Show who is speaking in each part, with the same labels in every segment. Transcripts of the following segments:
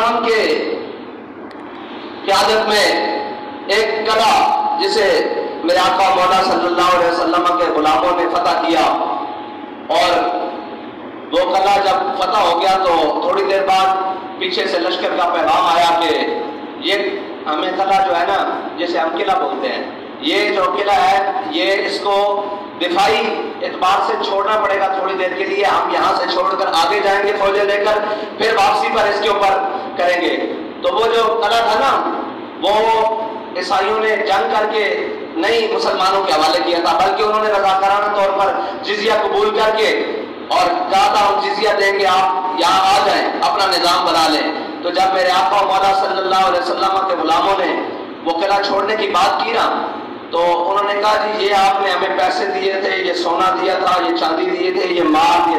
Speaker 1: کرام کے قیادت میں ایک قلعہ جسے میرے آقا مولا صلی اللہ علیہ وسلم کے غلاموں نے فتح کیا، اور وہ قلعہ جب فتح ہو گیا تو تھوڑی دیر بعد پیچھے سے لشکر کا پیغام آیا کہ یہ ہمیں قلعہ جو ہے نا، جسے ہم قلعہ بولتے ہیں، یہ جو قلعہ ہے یہ اس کو دفاعی اعتبار سے چھوڑنا پڑے گا تھوڑی دیر کے لیے، ہم یہاں سے چھوڑ کر آگے جائیں گے فوجیں لے کر، پھر واپسی پر اس کے اوپر کریں گے۔ تو وہ جو قلعہ تھا نا، وہ عیسائیوں نے جنگ کر کے نہیں مسلمانوں کے حوالے کیا تھا، بلکہ انہوں نے رضاکارانہ طور پر جزیہ قبول کر کے اور کہا تھا ہم جزیہ دیں گے، آپ یہاں آ جائیں، اپنا نظام بنا لیں۔ تو جب میرے آقا مولا صلی اللہ علیہ وسلم کے غلاموں نے وہ قلعہ چھوڑنے کی بات کی نا، تو انہوں نے کہا جی یہ آپ نے ہمیں پیسے دیے تھے، یہ سونا دیا تھا، یہ چاندی دیے تھے، یہ مال، یہ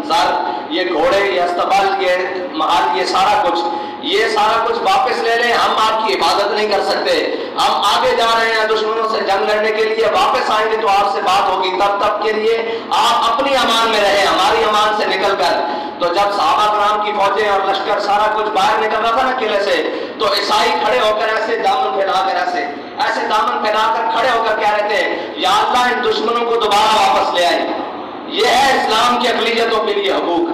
Speaker 1: زر، یہ گھوڑے، یہ استبل، یہ محل، یہ سارا کچھ واپس لے لیں، ہم آپ کی عبادت نہیں کر سکتے، ہم آگے جا رہے ہیں دشمنوں سے جنگ لڑنے کے لیے، واپس آئیں گے تو آپ سے بات ہوگی، تب کے لیے آپ اپنی امان میں رہیں، ہماری امان سے نکل کر۔ تو جب صحابہ کرام کی فوجیں اور لشکر سارا کچھ باہر نکل رہا تھا نا قلعے سے، تو عیسائی کھڑے ہو کر ایسے دامن پھیلا کر ایسے دامن پھیلا کر کھڑے ہو کر کہہ رہے تھے یا اللہ ان دشمنوں کو دوبارہ واپس لے آئے۔ یہ ہے اسلام کی اقلیتوں کے لیے حقوق۔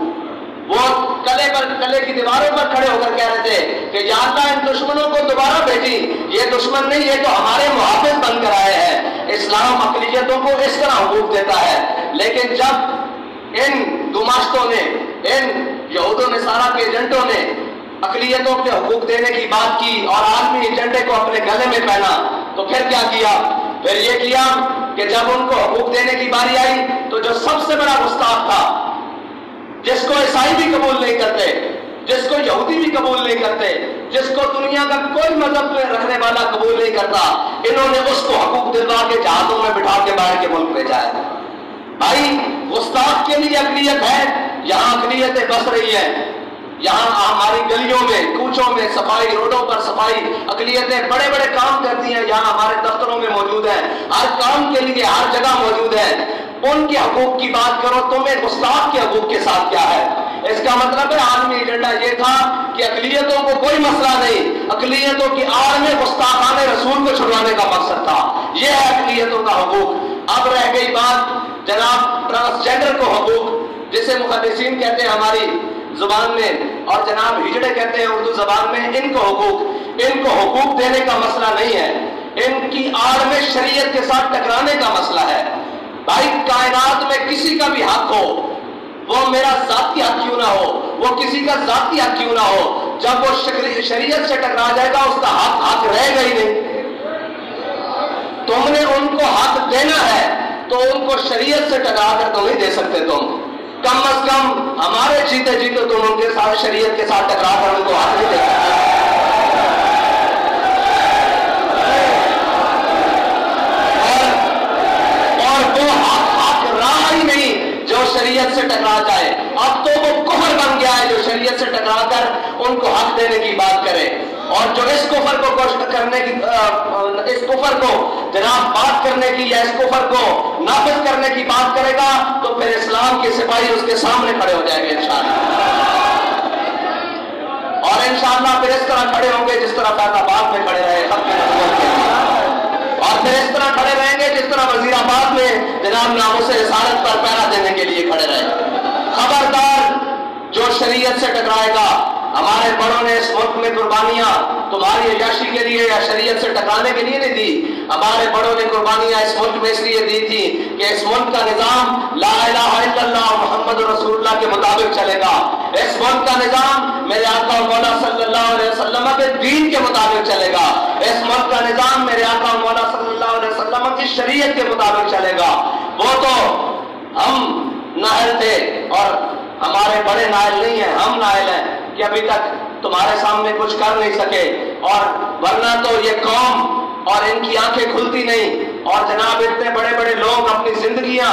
Speaker 1: وہ قلعے کی دیواروں پر کھڑے ہو کر کہہ رہے تھے کہ یا اللہ ان دشمنوں کو دوبارہ بھیجی، یہ دشمن نہیں، یہ تو ہمارے محافظ بن کر آئے ہیں۔ اسلام اقلیتوں کو اس طرح حقوق دیتا ہے، لیکن جب ان گماشتوں نے، ان یہود و نصارہ کے ایجنٹوں نے اقلیتوں کے حقوق دینے کی بات کی اور عالمی ایجنڈے کو اپنے گلے میں پہنا، تو پھر کیا کیا؟ پھر یہ کیا کہ جب ان کو حقوق دینے کی باری آئی تو جو سب سے بڑا گستاخ تھا، جس کو عیسائی بھی قبول نہیں کرتے، جس کو یہودی بھی قبول نہیں کرتے، جس کو دنیا کا کوئی مذہب میں رکھنے والا قبول نہیں کرتا، انہوں نے اس کو حقوق دلوا کے جہازوں میں بٹھا کے باہر کے ملک بھیجا ہے۔ بھائی گستاخ کے لیے اقلیت ہے، یہاں اقلیتیں بس رہی ہیں، یہاں ہماری گلیوں میں، کوچوں میں صفائی، روڈوں پر صفائی، اقلیتیں بڑے بڑے کام کرتی ہیں، یہاں ہمارے دفتروں میں موجود ہیں، ہر کام کے لیے ہر جگہ موجود ہیں۔ ان کے حقوق کی بات کرو، تمہیں گستاخ کے حقوق کے ساتھ کیا ہے؟ اس کا مطلب ہے عالمی ایجنڈا یہ تھا کہ اقلیتوں کو کوئی مسئلہ نہیں، اقلیتوں کی آڑ میں گستاخان رسول کو چھڑوانے کا مقصد تھا۔ یہ ہے اقلیتوں کا حقوق۔ اب رہ گئی بات جناب ٹرانسجینڈر کو حقوق، جسے محدثین کہتے ہیں ہماری زبان میں، اور جناب ہجڑے کہتے ہیں اردو زبان میں، ان کو حقوق دینے کا مسئلہ نہیں ہے، ان کی آڑ میں شریعت کے ساتھ ٹکرانے کا مسئلہ ہے۔ بھائی کائنات میں کسی کا بھی حق ہو، وہ میرا ذاتی حق کیوں نہ ہو، وہ کسی کا ذاتی حق کیوں نہ ہو، جب وہ شریعت سے ٹکرا جائے گا اس کا حق رہے گا ہی نہیں۔ تم نے ان کو حق دینا ہے تو ان کو شریعت سے ٹکرا کر تو نہیں دے سکتے، تم کم از کم ہمارے جیتے جیتے تم ان کے ساتھ شریعت کے ساتھ ٹکرا کر ان کو حق نہیں دے سکتے۔ اور وہ حق رہا ہی نہیں جو شریعت سے ٹکرا جائے، اب تو وہ کفر بن گیا ہے جو شریعت سے ٹکرا کر ان کو حق دینے کی بات کرے، اور جو اس کفر کو کرنے کی، اس کفر کو جناب بات کرنے کی یا اس کفر کو نافذ کرنے کی بات کرے گا تو پھر اسلام کے سپاہی اس کے سامنے کھڑے ہو جائیں گے انشاءاللہ، اور انشاءاللہ پھر اس طرح کھڑے ہوں گے جس طرح فیض آباد میں کھڑے رہے ختم نبوت کے لیے، اور پھر اس طرح کھڑے رہیں گے جس طرح وزیر آباد میں جناب ناموس رسالت پر پہرا دینے کے لیے کھڑے رہے۔ خبردار جو شریعت سے ٹکرائے گا، ہمارے بڑوں نے اس ملک میں قربانیاں تمہاری عیاشی کے لیے یا شریعت سے ٹکرانے کے لیے نہیں دی، ہمارے بڑوں نے قربانیاں اس ملک میں اس لیے دی تھی کہ اس ملک کا نظام لا الہ الا اللہ محمد رسول اللہ کے مطابق چلے گا، اس ملک کا نظام میرے آقا مولا صلی اللہ علیہ وسلم کے دین کے مطابق چلے گا، اس ملک کا نظام میرے آقا مولا صلی اللہ علیہ وسلم کی شریعت کے مطابق چلے گا۔ وہ تو ہم نااہل تھے اور ہمارے بڑے نااہل نہیں ہیں، ہم نااہل ہیں کہ ابھی تک تمہارے سامنے کچھ کر نہیں سکے، اور ورنہ تو یہ قوم اور ان کی آنکھیں کھلتی نہیں، اور جناب اتنے بڑے بڑے لوگ اپنی زندگیاں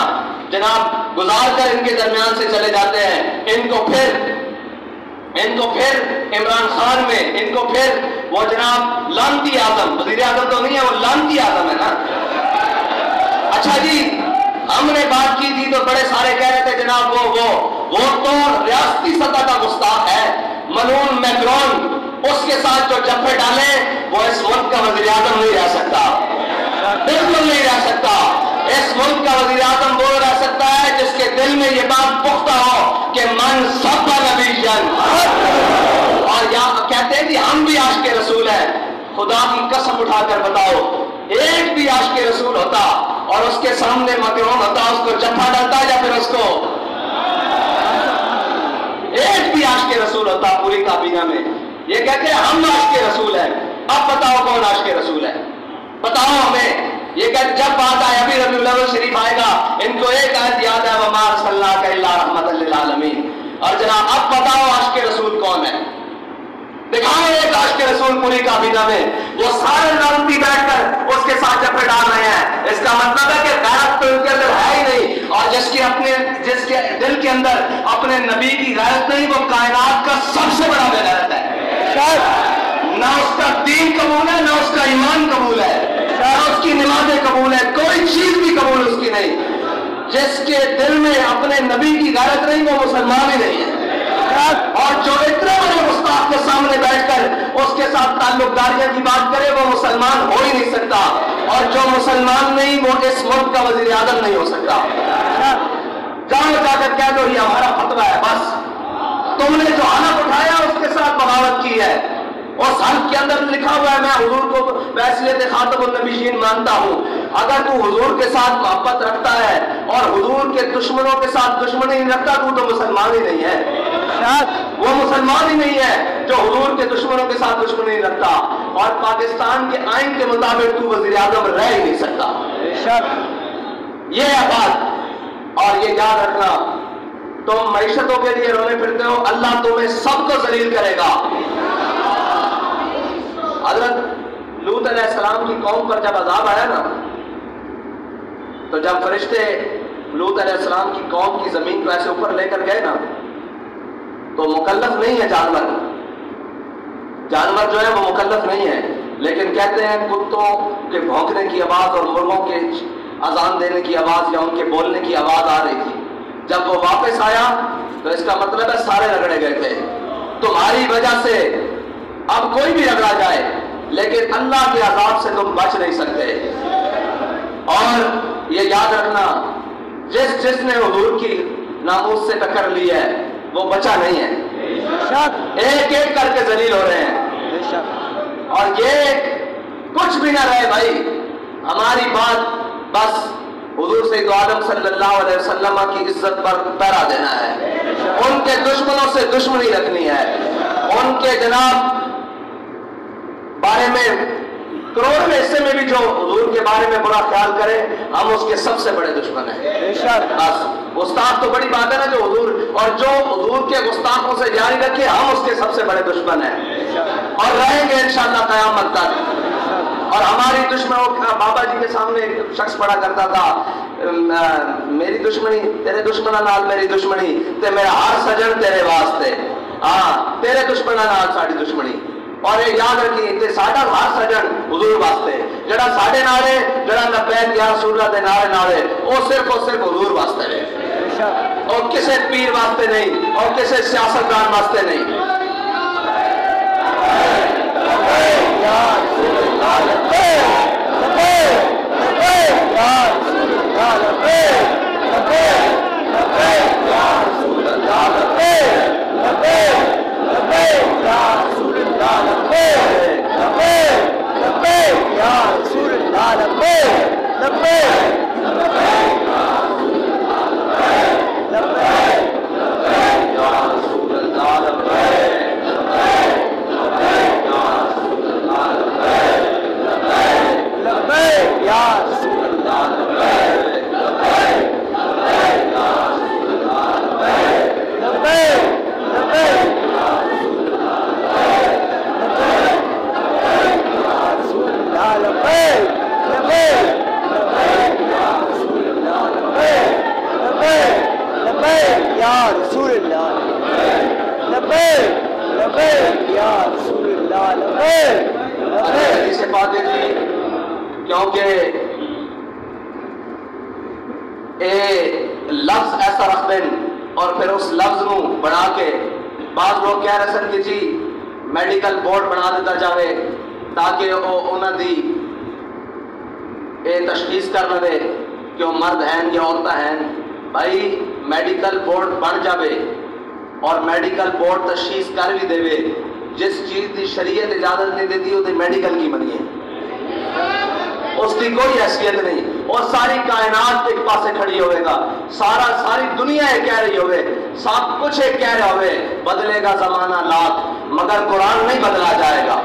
Speaker 1: جناب گزار کر ان کے درمیان سے چلے جاتے ہیں، ان کو پھر عمران خان میں، ان کو پھر وہ جناب لانتی اعظم، وزیر اعظم تو نہیں ہے، وہ لانتی اعظم ہے نا۔ اچھا جی، ہم نے بات کی تھی تو بڑے سارے کہہ رہے تھے جناب وہ تو ریاستی سطح کا گستاخ ہے، ملعون میکرون اس کے ساتھ جو جفے ڈالے وہ اس ملک کا وزیر اعظم نہیں رہ سکتا، بالکل نہیں رہ سکتا۔ اس ملک کا وزیر اعظم وہ رہ سکتا ہے جس کے دل میں یہ بات پختہ ہو کہ من سب نبی جن، اور یہاں کہتے ہیں کہ ہم بھی عاشق رسول ہیں۔ خدا کی قسم اٹھا کر بتاؤ، ایک بھی عاشق رسول ہوتا اور اس کے سامنے مکرون ہوتا، اس کو جفا ڈالتا یا پھر اس کو ایک بھی عاشق رسول ہوتا پوری کابینہ میں؟ یہ کہتے ہیں ہم عاشق رسول ہیں۔ اب بتاؤ کون عاشق رسول ہے؟ بتاؤ ہمیں۔ یہ کہ جب بات آئے ابھی ربیع الاول شریف آئے گا، ان کو ایک آیت یاد ہے وما ارسلناک الا رحمۃ للعالمین۔ اور جناب اب بتاؤ عاشق رسول کون ہے؟ دکھاؤ ایک عاشق رسول پوری کابینہ میں۔ وہ سارے لانتی بیٹھ کر اس کے ساتھ جفے ڈال رہے ہیں، اس کا مطلب ہے کہ غیرت تو ان کے اندر ہے ہی نہیں، اور جس کے دل کے اندر اپنے نبی کی غیرت نہیں، وہ کائنات کا سب سے بڑا بے غیرت ہے۔ نہ اس کا دین قبول ہے، نہ اس کا ایمان قبول ہے، نہ اس کی نمازیں قبول ہے، کوئی چیز بھی قبول اس کی نہیں۔ جس کے دل میں اپنے نبی کی غیرت نہیں وہ مسلمان ہی نہیں ہے۔ اور جو اتنے بڑے گستاخ کے سامنے بیٹھ کر اس کے ساتھ تعلق داریاں کی بات کرے وہ مسلمان ہو ہی نہیں سکتا، اور جو مسلمان نہیں وہ اس ملک کا وزیر اعظم نہیں ہو سکتا۔ جاؤ جا کر کہہ دو یہ ہمارا فتویٰ ہے، بس تم نے جو حلف اٹھایا اس کے ساتھ بغاوت کی ہے۔ اس حلف کے اندر لکھا ہوا ہے میں حضور کو بحیثیت خاتم النبیین مانتا ہوں۔ اگر تو حضور کے ساتھ محبت رکھتا ہے اور حضور کے دشمنوں کے ساتھ دشمنی نہیں رکھتا تو مسلمان ہی نہیں ہے۔ وہ مسلمان ہی نہیں ہے جو حضور کے دشمنوں کے ساتھ دشمنی نہیں رکھتا، اور پاکستان کے آئین کے مطابق تو وزیر اعظم رہ ہی نہیں سکتا۔ یہ ہے بات، اور یہ یاد رکھنا تم معیشتوں کے لیے رونے پھرتے ہو، اللہ تمہیں سب کو ذلیل کرے گا۔ حضرت لوط علیہ السلام کی قوم پر جب عذاب آیا نا، تو جب فرشتے لوط علیہ السلام کی قوم کی زمین کو ایسے اوپر لے کر گئے نا، تو مکلف نہیں ہے جانور جو ہے وہ مکلف نہیں ہے، لیکن کہتے ہیں کتوں کے بھونکنے کی آواز اور مرغوں کے اذان دینے کی آواز یا ان کے بولنے کی آواز آ رہی تھی۔ جب وہ واپس آیا تو اس کا مطلب ہے سارے رگڑے گئے تھے۔ تمہاری وجہ سے اب کوئی بھی رگڑا جائے لیکن اللہ کے عذاب سے تم بچ نہیں سکتے۔ اور یہ یاد رکھنا جس نے حضور کی ناموس سے ٹکر لی ہے وہ بچا نہیں ہے، ایک ایک کر کے ذلیل ہو رہے ہیں۔ اور یہ کچھ بھی نہ رہے بھائی، ہماری بات بس حضور سید عالم صلی اللہ علیہ وسلم کی عزت پر پہرا دینا ہے، ان کے دشمنوں سے دشمنی رکھنی ہے، ان کے جناب بارے میں کروڑویں حصے میں بھی جو حضور کے بارے میں برا خیال کرے ہم اس کے سب سے بڑے دشمن ہیں۔ بس گستاخ تو بڑی بات ہے نا، جو حضور اور جو حضور کے گستاخوں سے جاری رکھے ہم اس کے سب سے بڑے دشمن ہیں، اور رہیں گے انشاءاللہ قیامت تک۔ اور ہماری دشمنوں بابا جی کے سامنے ایک شخص پڑھا کرتا تھا میری دشمنی تیرے دشمنوں نال میری دشمنی تے میرا ہر سجن تیرے واسطے، ہاں تیرے دشمنوں نال ساڈی دشمنی۔ اور یہ یاد رکھیے کہ ساڈا ہر سجن حضور واسطے، جڑا ساڈے نال ہے، جڑا لبیک یا رسول اللہ دے نعرے نال ہے، وہ صرف اور صرف حضور واسطے ہے، اور کسی پیر واسطے نہیں، اور کسی سیاستدان واسطے نہیں۔ کیونکہ لفظ ایسا رکھ دیں اور پھر اس لفظ کو بنا کے بعض لوگ کہہ رہے سن کہ جی میڈیکل بورڈ بنا دیتا جاوے تاکہ انہاں دی یہ تشخیص کر لے کہ وہ مرد ہیں یا عورتیں ہیں. بھائی میڈیکل بورڈ بن جاوے اور میڈیکل بورڈ تشخیص کر بھی دے جس چیز دی شریعت اجازت نہیں دیتی وہ میڈیکل کی بنی ہے, اس کی کوئی حیثیت نہیں. اور ساری کائنات ایک پاسے کھڑی ہوئے گا, ساری دنیا یہ کہہ رہی ہوئے, سب کچھ ایک کہہ رہے ہوئے بدلے گا زمانہ لاکھ مگر قرآن نہیں بدلا جائے گا.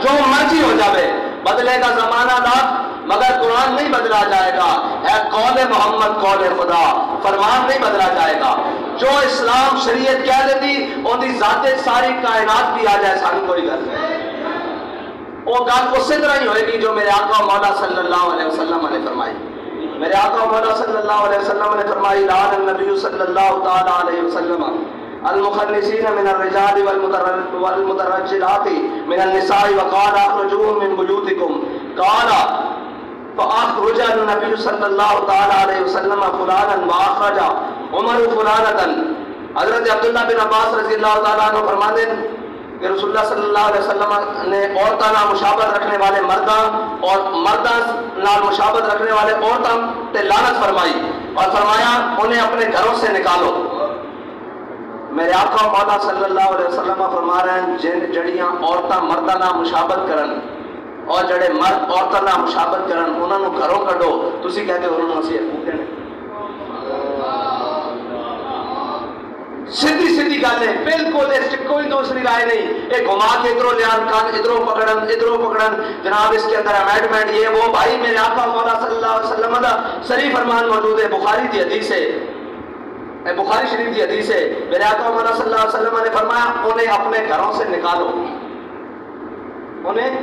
Speaker 1: جو مرضی ہو جاوے بدلے گا زمانہ لاکھ مگر قرآن نہیں بدلا جائے گا. ہے قول محمد قول خدا, فرمان نہیں بدلا جائے گا. جو اسلام شریعت کہہ دیتی ان کی ذات ساری کائنات بھی آ جائے سان کوئی گل نہیں. وہ گل اسی طرح ہی ہوئے گی جو میرے آقا مولا صلی اللہ علیہ وسلم نے فرمائی. میرے آقا مولا صلی اللہ علیہ وسلم نے فرمائی لعن النبی صلی اللہ تعالی علیہ وسلم المخنثین من الرجال والمترجلات من النساء وقال اخرجوهم من بيوتكم قال فاخرج النبي صلی اللہ تعالی علیہ وسلم فلانا واخرج عمر فلانة. حضرت عبداللہ بن عباس رضی اللہ تعالیٰ عنہ فرماتے ہیں کہ رسول اللہ صلی اللہ علیہ وسلم نے عورتاں نال مشابہت رکھنے والے مرداں اور مرداں نال مشابہت رکھنے والے عورتاں تے لعنت فرمائی اور فرمایا انہیں اپنے گھروں سے نکالو. میرے آقا مولا صلی اللہ علیہ وسلم فرما رہے ہیں جن جڑیاں عورتاں مرداں نال مشابہت کرن اور جڑے مرد عورتاں نال مشابہت کرن انہاں نوں گھروں کڈو. تسی کہتے انہاں نوں اسی حقوق دینے. سیدھی سیدھی گل ہے, بالکل اس کوئی دوسری رائے نہیں. ایک گھما کے ادھروں لیان کان ادھروں پکڑن جناب اس کے اندر امینڈمنٹ یہ وہ. بھائی میرے آقا مولا صلی اللہ علیہ وسلم کا صریح فرمان موجود ہے, بخاری کی حدیث ہے, بخاری شریف کی حدیث ہے. میرے آقا مولا صلی اللہ علیہ وسلم نے فرمایا انہیں اپنے گھروں سے نکالو انہیں,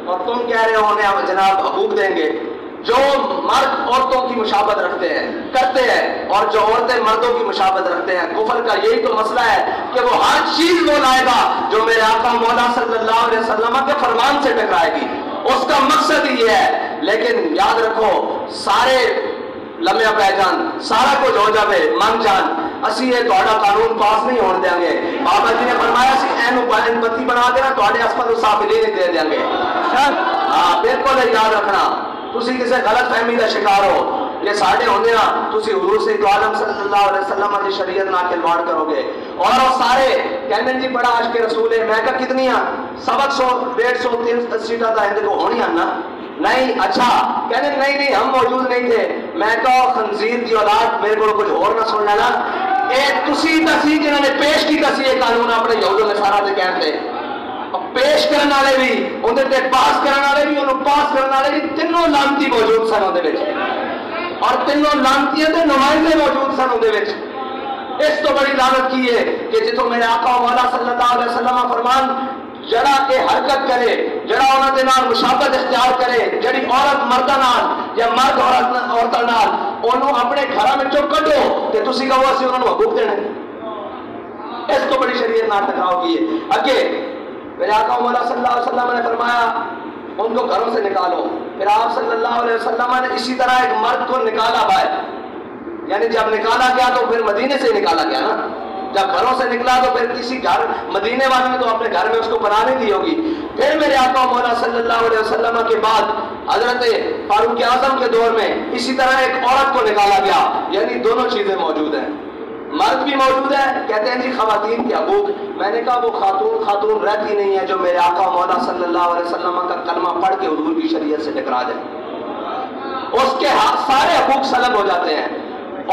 Speaker 1: اور تم کہہ رہے ہو انہیں جناب حقوق دیں گے. جو مرد عورتوں کی مشابہت رکھتے ہیں کرتے ہیں اور جو عورتیں مردوں کی مشابہت رکھتے ہیں, کفر کا یہی تو مسئلہ ہے کہ وہ ہر چیز وہ لائے گا جو میرے آقا مولا صلی اللہ علیہ وسلم کے فرمان سے ٹکرائے گی. اس کا مقصد ہی یہ ہے. لیکن یاد رکھو سارے لمحہ پہ جان سارا کچھ ہو جاوے من جان اسی یہ تہاڈا قانون پاس نہیں ہونے دیں گے. بابا جی نے فرمایا سی اینو بین بتی بنا کے نا تہاڈے اسپتال صافلی نہیں دے دیں گے. ہاں بالکل یاد رکھنا. تسی کسی غلط فہمی کا شکار ہو یہ ساڑھے ہوندے نا تسی حضور سید عالم صلی اللہ علیہ وسلم کی شریعت نہ کھلواڑ کرو گے. اور وہ سارے کہنے جی بڑا عاشق رسول ہے. میں کہا کتنی ہیں سبق 100 150 300 سیٹاں تو ہندے کو ہونی ہیں نا. نہیں اچھا کہنے نہیں ہم موجود نہیں تھے. میں کہا خنزیر کی اولاد میرے کو کچھ اور نہ سننا نا. اے تسی تسی جنہوں نے پیش کی تسی یہ قانون اپنے یہود و نصارا تے کہندے پیش کرنے والے بھی اندر تے پاس کرنے والے بھی انہوں پاس کرنے والے بھی تینوں لانتی موجود سن اندر وچ اور تینوں لانتیاں دے نمائندے موجود سن اندر وچ. اس تو بڑی لعنت کی ہے کہ جتوں میرے آقا مولا صلی اللہ علیہ وسلم فرمان جڑا کہ حرکت کرے جڑا انہاں دے نال مشابہت اختیار کرے جڑی عورت مرداں نال یا مرد عورتاں نال انہوں اپنے گھراں وچوں کڈو تے تسی کہو اسی انہاں نوں حقوق دینے. اس تو بڑی شریعت نال ٹکراؤ کی ہے. اگے میرے آقا مولا صلی اللہ علیہ وسلم نے فرمایا ان کو گھروں سے نکالو. پھر آپ صلی اللہ علیہ وسلم نے اسی طرح ایک مرد کو نکالا باہر, یعنی جب نکالا گیا تو پھر مدینے سے نکالا گیا نا. جب گھروں سے نکلا تو پھر کسی گھر مدینے والے نے تو اپنے گھر میں اس کو پناہ نہیں دی ہوگی. پھر میرے آقا مولا صلی اللہ علیہ وسلم کے بعد حضرت فاروق اعظم کے دور میں اسی طرح ایک عورت کو نکالا گیا. یعنی دونوں چیزیں موجود ہیں, مرد بھی موجود ہے. کہتے ہیں جی خواتین کے حقوق. میں نے کہا وہ خاتون رہتی نہیں ہے جو میرے آقا مولا صلی اللہ علیہ وسلم کا کلمہ پڑھ کے حضور کی شریعت سے ٹکرا جائے. اس کے سارے حقوق سلب ہو جاتے ہیں.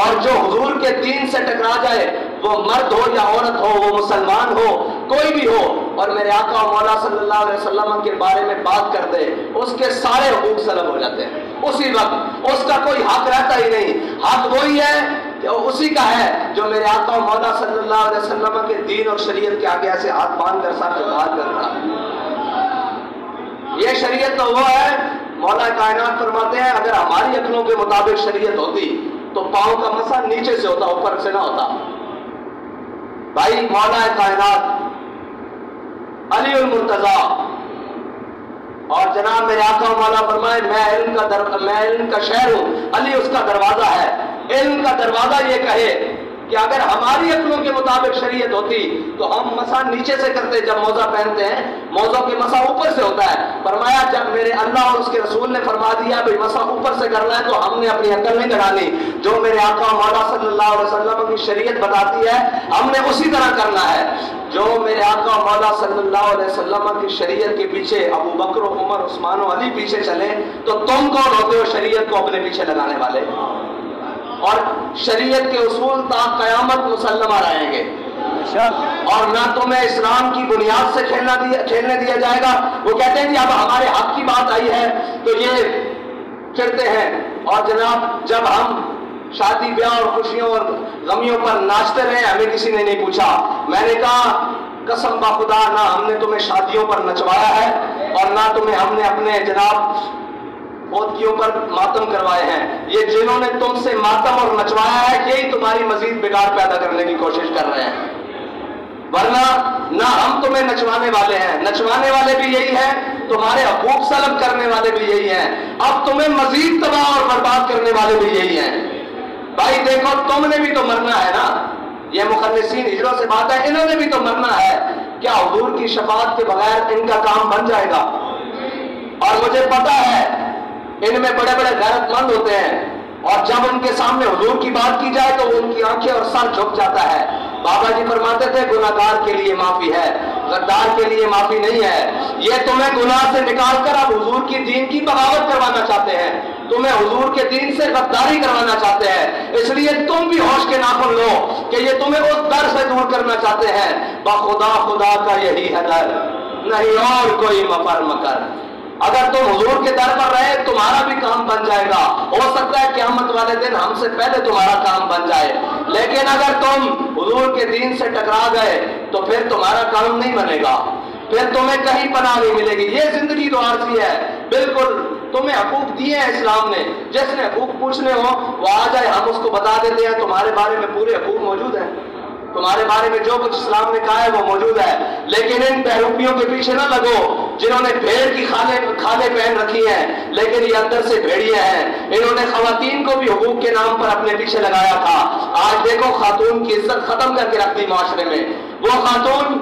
Speaker 1: اور جو حضور کے دین سے ٹکرا جائے وہ مرد ہو یا عورت ہو وہ مسلمان ہو کوئی بھی ہو اور میرے آقا مولا صلی اللہ علیہ وسلم کے بارے میں بات کر دے اس کے سارے حقوق سلب ہو جاتے ہیں. اسی وقت اس کا کوئی حق رہتا ہی نہیں. حق وہی ہے کہ اسی کا ہے جو میرے آقا مولا صلی اللہ علیہ وسلم کے دین اور شریعت کے آگے ایسے ہاتھ باندھ کر ساتھ بات کرتا. یہ شریعت تو وہ ہے مولا کائنات فرماتے ہیں اگر ہماری عقلوں کے مطابق شریعت ہوتی تو پاؤں کا مسا نیچے سے ہوتا اوپر سے نہ ہوتا. بھائی مولا کائنات علی المرتضیٰ اور جناب میرے آقا مولا فرمائے میں علم کا شہر ہوں, علی اس کا دروازہ ہے. علم کا دروازہ یہ کہے کہ اگر ہماری عقلوں کے مطابق شریعت ہوتی تو ہم مسا نیچے سے کرتے، جب موزہ پہنتے ہیں موزوں کے مسا اوپر سے ہوتا ہے۔ فرمایا جب میرے اللہ اور اس کے رسول نے فرما دیا بھئی مسا اوپر سے کرنا ہے تو ہم نے اپنی عقل نہیں لگانی، جو میرے آقا مولا صلی اللہ علیہ وسلم کی شریعت بتاتی ہے ہم نے اسی طرح کرنا ہے۔ جو میرے آقا مولا صلی اللہ علیہ وسلم کی شریعت کے پیچھے ابو بکر و عمر عثمان و علی پیچھے چلے تو تم کون ہوتے ہو شریعت کو اپنے پیچھے لگانے والے؟ اور شریعت کے اصول تا قیامت مسلمہ رہیں گے، اور نہ تمہیں اسلام کی بنیاد سے کھیلنے دیا جائے گا۔ وہ کہتے ہیں کہ اب ہمارے حق کی بات آئی ہے تو یہ چڑھتے ہیں، اور جناب جب ہم شادی بیاہ اور خوشیوں اور غمیوں پر ناچتے رہے ہمیں کسی نے نہیں پوچھا۔ میں نے کہا قسم با خدا نہ ہم نے تمہیں شادیوں پر نچوایا ہے اور نہ تمہیں ہم نے اپنے جناب فوتیوں پر ماتم کروائے ہیں، یہ جنہوں نے تم سے ماتم اور نچوایا ہے یہی تمہاری مزید بگاڑ پیدا کرنے کی کوشش کر رہے ہیں، ورنہ نہ ہم تمہیں نچوانے والے ہیں، نچوانے والے بھی یہی ہیں، تمہارے حقوق سلب کرنے والے بھی یہی ہیں، اب تمہیں مزید تباہ اور برباد کرنے والے بھی یہی ہیں۔ بھائی دیکھو تم نے بھی تو مرنا ہے نا، یہ مخلصین ہجروں سے بات ہے، انہوں نے بھی تو مرنا ہے، کیا حضور کی شفاعت کے بغیر ان کا کام بن جائے گا؟ اور مجھے پتا ہے ان میں بڑے بڑے غیرت مند ہوتے ہیں، اور جب ان کے سامنے حضور کی بات کی جائے تو ان کی آنکھیں اور سر جھک جاتا ہے۔ بابا جی فرماتے تھے گناہگار کے لیے معافی ہے، غدار کے لیے معافی نہیں ہے۔ یہ تمہیں گناہ سے نکال کر اب حضور کی دین کی بغاوت کروانا چاہتے ہیں، تمہیں حضور کے دین سے غداری کروانا چاہتے ہیں، اس لیے تم بھی ہوش کے ناخن لو کہ یہ تمہیں اس در سے دور کرنا چاہتے ہیں۔ بخدا خدا کا یہی ہے در، نہیں اور کوئی مفر مکر۔ اگر تم حضور کے در پر رہے تمہارا بھی کام بن جائے گا، ہو سکتا ہے قیامت والے دن ہم سے پہلے تمہارا کام بن جائے، لیکن اگر تم حضور کے دین سے ٹکرا گئے تو پھر تمہارا کام نہیں بنے گا، پھر تمہیں کہیں پناہ نہیں ملے گی۔ یہ زندگی تو عارضی ہے، بالکل تمہیں حقوق دیے ہیں اسلام نے، جس نے حقوق پوچھنے ہو وہ آ جائے، ہم اس کو بتا دیتے ہیں تمہارے بارے میں پورے حقوق موجود ہیں، تمہارے بارے میں جو کچھ اسلام نے کہا ہے وہ موجود ہے۔ لیکن ان بہروپیوں کے پیچھے نہ لگو جنہوں نے بھیڑ کی کھالیں پہن رکھی ہیں لیکن یہ اندر سے بھیڑیے ہیں۔ انہوں نے خواتین کو بھی حقوق کے نام پر اپنے پیچھے لگایا تھا، آج دیکھو خاتون کی عزت ختم کر کے رکھ دی معاشرے میں۔ وہ خاتون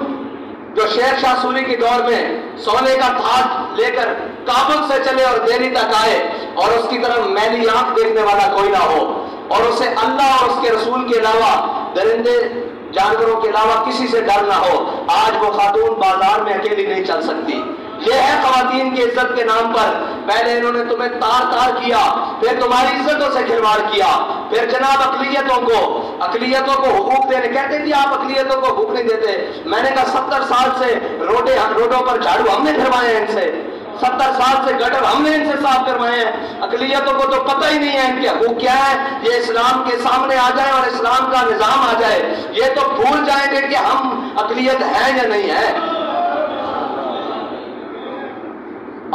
Speaker 1: جو شیر شاہ سوری کے دور میں سونے کا تاج لے کر کابل سے چلے اور دہلی تک آئے اور اس کی طرف میلی آنکھ دیکھنے والا کوئی نہ ہو، اور اسے اللہ اور اس کے رسول کے علاوہ درندے جانوروں کے علاوہ کسی سے ڈر نہ ہو، آج وہ خاتون بازار میں اکیلی نہیں چل سکتی۔ یہ ہے خواتین کی عزت کے نام پر، پہلے انہوں نے تمہیں تار کیا، پھر تمہاری عزتوں سے کھلواڑ کیا، پھر جناب اقلیتوں کو حقوق دینے کہتے ہیں آپ اقلیتوں کو حقوق نہیں دیتے۔ میں نے کہا 70 سال سے روڈوں پر جھاڑو ہم نے پھروائے ہیں ان سے، 70 سال سے گٹر ہم نے ان سے صاف کروائے ہیں، اقلیتوں کو تو پتہ ہی نہیں ہے ان کے حقوق کیا ہے۔ یہ اسلام کے سامنے آ جائے اور اسلام کا نظام آ جائے یہ تو بھول جائیں گے کہ ہم اقلیت ہیں یا نہیں ہے۔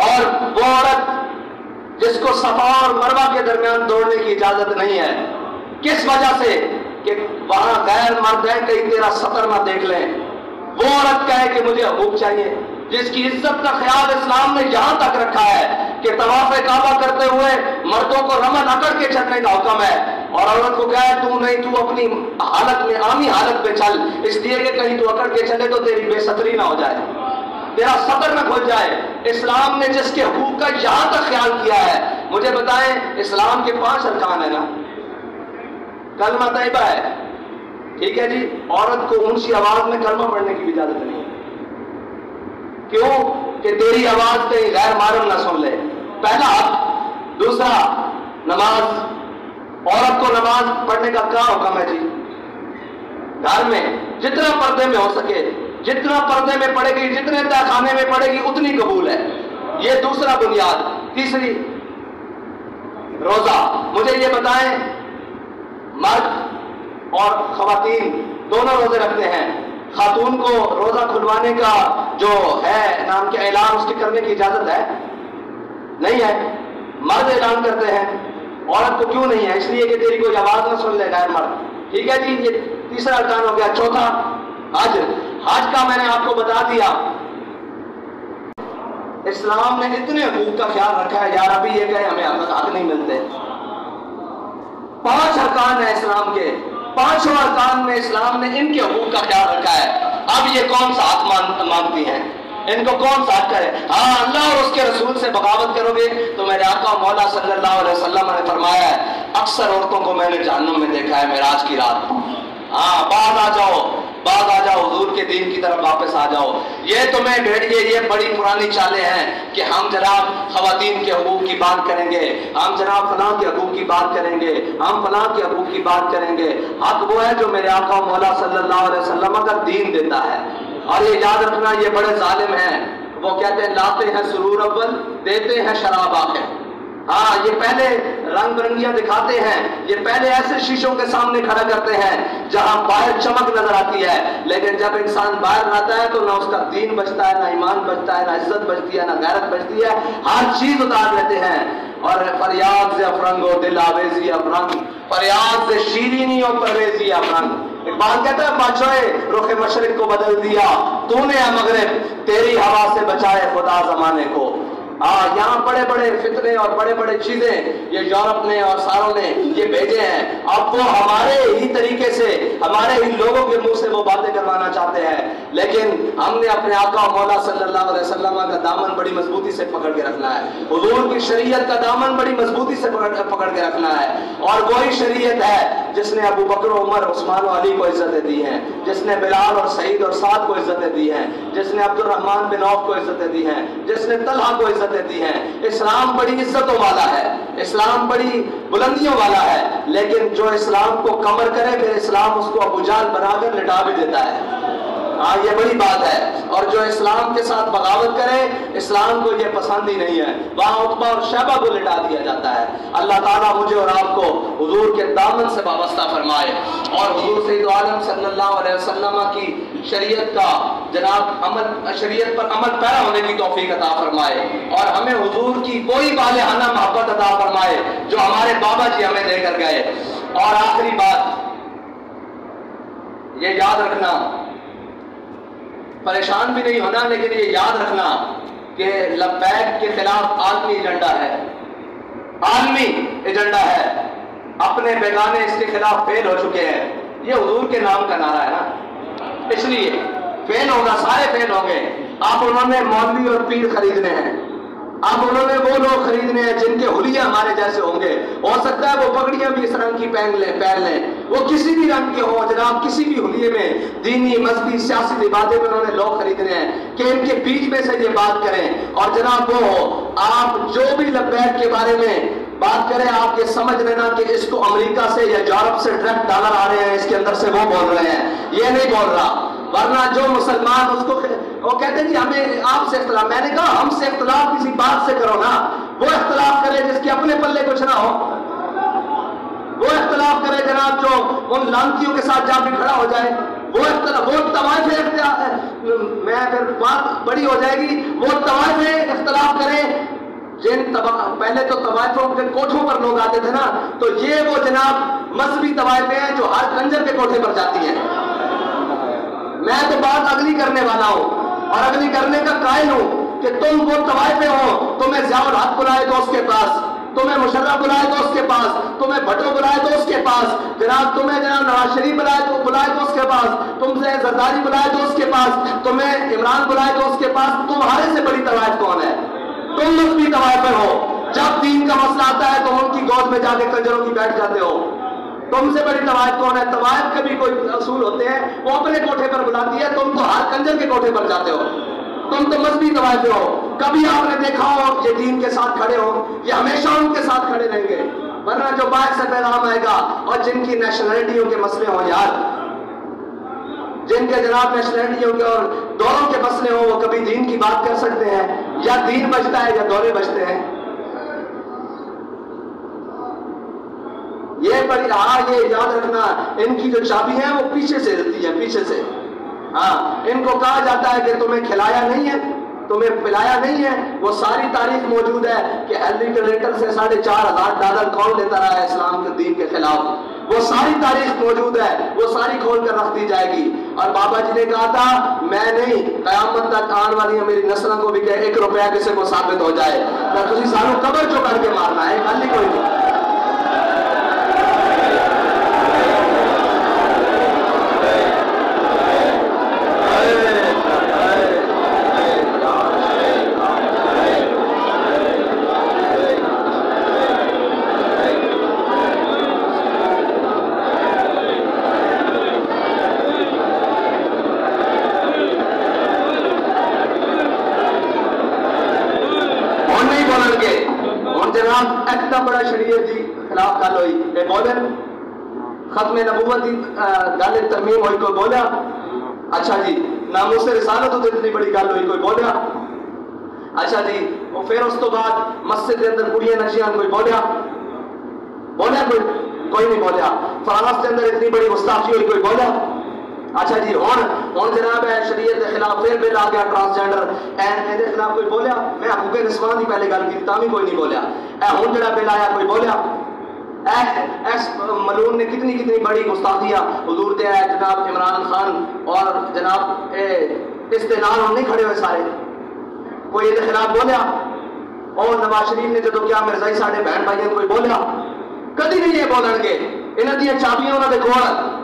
Speaker 1: اور وہ عورت جس کو صفا اور مروہ کے درمیان دوڑنے کی اجازت نہیں ہے، کس وجہ سے؟ کہ وہاں غیر مرد ہے کہیں تیرا سطر نہ دیکھ لیں، وہ عورت کہے کہ مجھے حقوق چاہیے، جس کی عزت کا خیال اسلام نے یہاں تک رکھا ہے کہ طواف کعبہ کرتے ہوئے مردوں کو رمل اکڑ کے چلنے کا حکم ہے، اور عورت کو کہا ہے تو نہیں، تو اپنی حالت میں عامی حالت میں چل، اس لیے کہ کہیں تو اکڑ کے چلے تو تیری بے ستری نہ ہو جائے، تیرا سطر نہ کھل جائے۔ اسلام نے جس کے حقوق کا یہاں تک خیال کیا ہے، مجھے بتائیں اسلام کے 5 ارکان ہیں نا، کلمہ طیبہ ہے، ٹھیک ہے جی، عورت کو اونچی آواز میں کلمہ پڑھنے کی بھی اجازت نہیں ہے، کیوں؟ کہ تیری آواز کہیں غیر محرم نہ سن لے، پہلا حق۔ دوسرا نماز، عورت کو نماز پڑھنے کا کیا حکم ہے جی؟ گھر میں جتنا پردے میں ہو سکے، جتنا پردے میں پڑھے گی، جتنے تہخانے میں پڑھے گی اتنی قبول ہے، یہ دوسرا بنیاد۔ تیسری روزہ، مجھے یہ بتائیں مرد اور خواتین دونوں روزے رکھتے ہیں، خاتون کو روزہ کھلوانے کا جو ہے نام کے اعلان اس کے کرنے کی اجازت ہے؟ نہیں ہے، مرد اعلان کرتے ہیں، عورت کو کیوں نہیں ہے؟ اس لیے کہ تیری کوئی آواز نہ سن لے غیر مرد، ٹھیک ہے جی، یہ تیسرا ارکان ہو گیا۔ چوتھا حج کا میں نے آپ کو بتا دیا، اسلام نے اتنے حقوق کا خیال رکھا ہے، یار ابھی یہ کہے ہمیں حق نہیں ملتے، 5 ارکان ہیں اسلام کے، 5 ارکان میں اسلام نے ان کے حقوق کا خیال رکھا ہے. اب یہ کون سا حق مانگتی ہیں؟ ان کو کون سا حق ہے؟ ہاں، اللہ اور اس کے رسول سے بغاوت کرو گے تو میرے آقا مولا صلی اللہ علیہ وسلم نے فرمایا ہے اکثر عورتوں کو میں نے جہنم میں دیکھا ہے معراج کی رات. ہاں، بعد آ جاؤ حضور کے دین کی طرف واپس آ جاؤ. یہ تمہیں بھیڑیے، یہ بڑی پرانی چالیں ہیں کہ ہم جناب خواتین کے حقوق کی بات کریں گے، ہم جناب فلاں کے حقوق کی بات کریں گے، ہم فلاں کے حقوق کی بات کریں گے. حق وہ ہے جو میرے آقا مولا صلی اللہ علیہ وسلم کا دین دیتا ہے. اور یہ یاد رکھنا یہ بڑے ظالم ہیں. وہ کہتے ہیں لاتے ہیں سرور اول دیتے ہیں شراب آخر. ہاں، یہ پہلے رنگ برنگیاں دکھاتے ہیں، یہ پہلے ایسے شیشوں کے سامنے کھڑا کرتے ہیں جہاں باہر چمک نظر آتی ہے، لیکن جب انسان باہر آتا ہے تو نہ اس کا دین بچتا ہے، نہ ایمان بچتا ہے، نہ عزت بچتی ہے، نہ غیرت بچتی ہے. ہر چیز اتار لیتے ہیں. اور فریاد سے افرنگ و دل آویزی افرنگ، فریاد سے شیرینی و پرویزی افرنگ. اقبال کہتا ہے بادشاہ رخ مشرق کو بدل دیا تو نے مغرب، تیری ہوا سے بچائے خدا زمانے کو. یہاں بڑے بڑے فتنے اور بڑے بڑے چیزیں یہ یورپ نے اور ساروں نے یہ بھیجے ہیں. اب وہ ہمارے ہی طریقے سے ہمارے ہی لوگوں کے منہ سے وہ باتیں کروانا چاہتے ہیں، لیکن ہم نے اپنے آقا مولا صلی اللہ علیہ وسلم کا دامن بڑی مضبوطی سے پکڑ کے رکھنا ہے. حضور کی شریعت کا دامن بڑی مضبوطی سے پکڑ کے رکھنا ہے. اور وہی شریعت ہے جس نے ابو بکر، عمر، عثمان و علی کو عزتیں دی ہیں، جس نے بلال اور سعید اور سعد کو عزتیں دی ہیں، جس نے عبد الرحمن بن عوف کو عزتیں دی ہیں، جس نے طلحہ کو عزتیں دی ہیں. اسلام بڑی عزتوں والا ہے، اسلام بڑی بلندیوں والا ہے، لیکن جو اسلام کو کمر کرے پھر اسلام اس کو ابو جہل بنا کر لٹا بھی دیتا ہے. ہاں، یہ بڑی بات ہے. اور جو اسلام کے ساتھ بغاوت کرے اسلام کو یہ پسند ہی نہیں ہے، وہاں عتبہ اور شیبہ کو لٹا دیا جاتا ہے. اللہ تعالیٰ مجھے اور آپ کو حضور کے دامن سے وابستہ فرمائے اور حضور سید عالم صلی اللہ علیہ وسلم کی شریعت کا جناب شریعت پر عمل پیرا ہونے کی توفیق عطا فرمائے اور ہمیں حضور کی کوئی والہانہ محبت عطا فرمائے جو ہمارے بابا جی ہمیں دے کر گئے. اور آخری بات یہ یاد رکھنا، پریشان بھی نہیں ہونا، لیکن یہ یاد رکھنا کہ لبیک کے خلاف عالمی ایجنڈا ہے، عالمی ایجنڈا ہے. اپنے بیگانے اس کے خلاف فیل ہو چکے ہیں. یہ حضور کے نام کا نعرہ ہے نا، اس لیے فیل ہوگا، سارے فیل ہوں گے. آپ انہوں نے مولوی اور پیر خریدنے ہیں، اب انہوں نے وہ لوگ خریدنے ہیں جن کے حلیے ہمارے جیسے ہوں گے. ہو سکتا ہے وہ پگڑیاں بھی اس رنگ کی پہن لیں، وہ کسی بھی رنگ کے ہوں جناب، کسی بھی حلیے میں دینی، مذہبی، سیاسی لبادے میں انہوں نے لوگ خریدنے ہیں کہ ان کے بیچ میں سے یہ بات کریں. اور جناب وہ ہو، آپ جو بھی لبیک کے بارے میں بات کریں آپ یہ سمجھ لینا کہ اس کو امریکہ سے یا یورپ سے ڈائریکٹ ڈالر آ رہے ہیں، اس کے اندر سے وہ بول رہے ہیں، یہ نہیں بول رہا. ورنہ جو مسلمان اس کو وہ کہتے ہیں جی ہمیں آپ سے اختلاف. میں نے کہا ہم سے اختلاف کسی بات سے کرو نا، وہ اختلاف کرے جس کے اپنے پلے کچھ نہ ہو، وہ اختلاف کرے جناب جو ان لانتیوں کے ساتھ جا بھی کھڑا ہو جائے. وہ اختلاف، وہ طوائف میں پھر بات بڑی ہو جائے گی. وہ طوائف اختلاف کریں جن پہلے تو طوائفوں کے کوٹھوں پر لوگ آتے تھے نا، تو یہ وہ جناب مذہبی طوائفیں ہیں جو ہر کنجر کے کوٹھے پر جاتی ہیں. میں تو بات اگلی کرنے والا ہوں اور اگلی کرنے کا قائل ہوں کہ تم وہ طوائفیں ہو، تمہیں ضیاء الحق بلائے تو اس کے پاس، تمہیں مشرف بلائے تو اس کے پاس، تمہیں بھٹو بلائے تو اس کے پاس، تمہیں جناب نواز شریف بلائے تو اس کے پاس، تم سے زرداری بلائے تو اس کے پاس، تمہیں عمران بلائے تو اس کے پاس. تمہارے سے بڑی طوائف کون ہے؟ تم مذہبی طوائفیں ہو. جب دین کا مسئلہ آتا ہے تو ان کی گود میں جا کے کنجروں کی بیٹھ جاتے ہو. تم سے بڑی طوائف کون ہے؟ طوائف کے بھی کوئی اصول ہوتے ہیں، وہ اپنے کوٹھے پر بلاتی ہے، تم تو ہر کنجر کے کوٹھے پر جاتے ہو. تم تو مذہبی طوائفیں ہو. کبھی آپ نے دیکھا ہو یہ دین کے ساتھ کھڑے ہو، یہ ہمیشہ ان کے ساتھ کھڑے رہیں گے. ورنہ جو باہر سے پیغام آئے گا اور جن کی نیشنلٹیوں کے مسئلے ہوں یار، جن کے جناب نیشنلٹیوں کے اور دوروں کے مسئلے ہوں، وہ کبھی دین کی بات کر سکتے ہیں؟ یا دین بچتا ہے یا دورے بچتے ہیں. یہ بڑی یہ یاد رکھنا، ان کی جو چابی ہیں وہ پیچھے سے رہتی ہے، پیچھے سے. ہاں، ان کو کہا جاتا ہے کہ تمہیں کھلایا نہیں ہے، تمہیں پلایا نہیں ہے. وہ ساری تاریخ موجود ہے کہ ہیلری کلنٹن سے $4,500 کون لیتا رہا ہے اسلام کے دین کے خلاف. وہ ساری تاریخ موجود ہے، وہ ساری کھول کر رکھ دی جائے گی. اور بابا جی نے کہا تھا میں نہیں، قیامت تک آنے والی میری نسلوں کو بھی کہ $1 کسی کو ثابت ہو جائے نہ کسی سالوں قبر جو کر کے مارنا ہے، خالی کوئی نہیں. جناب اتنا بڑا شریعت دی خلاف گل ہوئی اے بولن ختم نبوت دی گل ترمیم ہوئی کوئی بولیا اچھا جی ناموس رسالت تو اتنی بڑی گل ہوئی کوئی بولیا اچھا جی وہ پھر اس تو بعد مسجد کے اندر کڑیاں نشیاں کوئی بولیا کوئی نہیں بولیا فرانس کے اندر اتنی بڑی گستاخی ہوئی کوئی بولیا اچھا جی ہوں جناب ہے شریعت کے خلاف پھر بل آ گیا ٹرانسجینڈر کے خلاف کوئی بولیا میں حقوق نسواں کی پہلے گل کی تاں بھی کوئی نہیں بولیا ہوں جڑا بل آیا کوئی بولیا ایس ملون نے کتنی بڑی گستاخیاں حضور دے ہے جناب عمران خان اور جناب اس کے نال نہیں کھڑے ہوئے سارے کوئی یہ خلاف بولیا اور نواز شریف نے جدو کیا مرزائی ساڈے بہن بھائیوں کوئی بولیا کدی نہیں یہ بولن گے انہاں دی چابیاں انہاں دے کول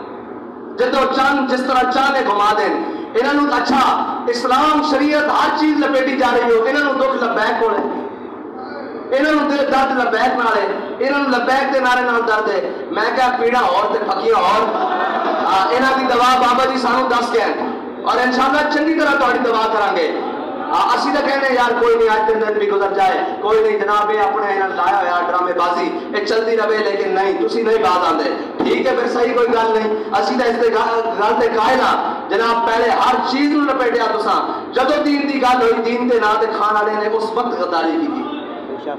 Speaker 1: جدو چاند جس طرح چاندے گھما دیں انہاں نوں اچھا اسلام شریعت ہر چیز لپیٹی جا رہی ہو انہاں نوں دکھ لبیک کول ہے انہاں نوں دل درد لبیک نال ہے انہاں نوں لبیک دے نعرے نال درد ہے میں کہا پیڑا اور تے پھکیاں اور انہاں دی دوا بابا جی سانوں دس گئے اور انشاءاللہ چنگی طرح تہاڈی دوا کران گے اسی تو کہنے یار کوئی نہیں آج دن بھی گزر جائے کوئی نہیں جناب یہ اپنے یہاں لایا ہوا ڈرامے بازی یہ چلتی رہے لیکن نہیں تسی نہیں بات آتے ٹھیک ہے پھر صحیح کوئی گل نہیں اسی تو اس گل سے قائل ہاں جناب پہلے ہر چیز نوں لپیٹیا تساں جدو دین دی گل ہوئی دین دے نام تے کھان والے نے اس وقت غداری کی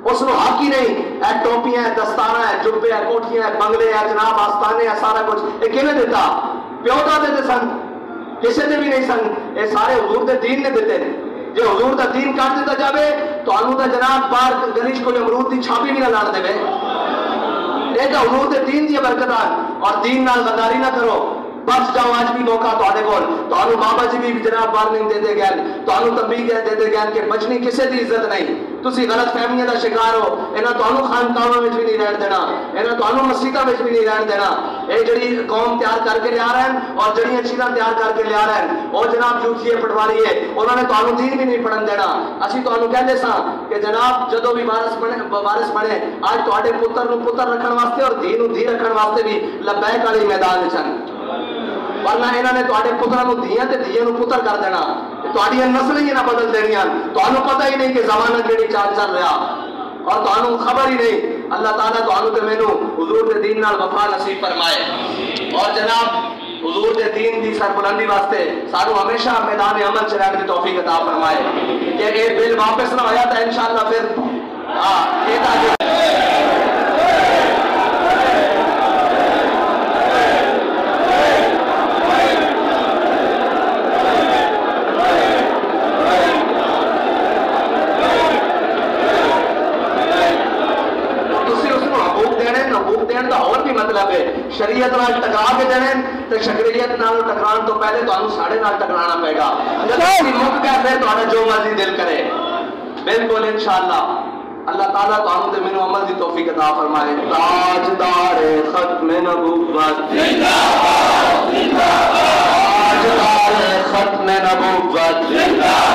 Speaker 1: اس نو حق ہی نہیں اے ٹوپیاں ہے دستاراں ہے جبے ہے کوٹھیاں ہے بنگلے ہے جناب آستانے ہے سارا کچھ یہ کیویں دیتا پیو دا دیتے سن کسی نے بھی نہیں سن یہ سارے حضور دے دین نے دیتے ہیں جی حضور دا دین کاٹ دیتا جاوے تو انہوں دا جناب بار گلیش کوئی امرود دی چھاپی بھی نہ لان دے یہ تو حضور دے دین دی برکتان اور دین نال غداری نہ کرو بس جاؤ آج بھی موقع تو آنے کول تو انہوں بابا جی بھی جناب وارننگ دے دے گئے تو انہوں تنبیہ دے دے گئے کہ بچنی کسے دی عزت نہیں تسی غلط فہمیاں دا شکار ہو انہاں تانوں خانقاہاں وچ بھی نہیں رہن دینا انہاں تانوں مسجداں وچ بھی نہیں رہن دینا اے جڑی قوم تیار کر کے لیا رہے ہیں اور جڑیاں چیزاں تیار کر کے لیا رہے ہیں او جناب جھوٹھی پٹواری ہے انہوں نے تانوں دین بھی نہیں پڑھن دینا اسی تانوں کہندے ساں کہ جناب جدوں بھی وارث بنے آج تواڈے پتر نوں پتر رکھن واسطے اور دھی نوں دھی رکھن واسطے بھی لبیک والے میدان وچ ہیں ورنہ انہوں نے تواڈے پتراں نوں دھیاں تے دھیاں نوں پتر کر دینا تواڈیاں نسل ہی نہ بدل دینیاں تانوں پتہ ہی نہیں کہ زمانہ کیڑی چال چل رہا اور تانوں خبر ہی نہیں اللہ تعالیٰ تانوں تے مینوں حضور دے دین نال وفا نصیب فرمائے اور جناب حضور دے دین دی سربلندی واسطے سانوں ہمیشہ میدان عمل چ رہن دی توفیق عطا فرمائے کہ اے بل واپس نہ ہویا تے انشاءاللہ پھر یہ شریعت نال ٹکرا کے دینے تے شریعت نال ٹکران تو پہلے تانوں ساڈے نال ٹکرانا پے گا جب تسی مک گئے پھر تہاڈا جو مرضی دل کرے بالکل انشاءاللہ اللہ تعالیٰ تانوں تے مینوں عمل دی توفیق عطا فرمائے تاجدار ختم نبوت زندہ باد زندہ باد تاجدار ختم نبوت زندہ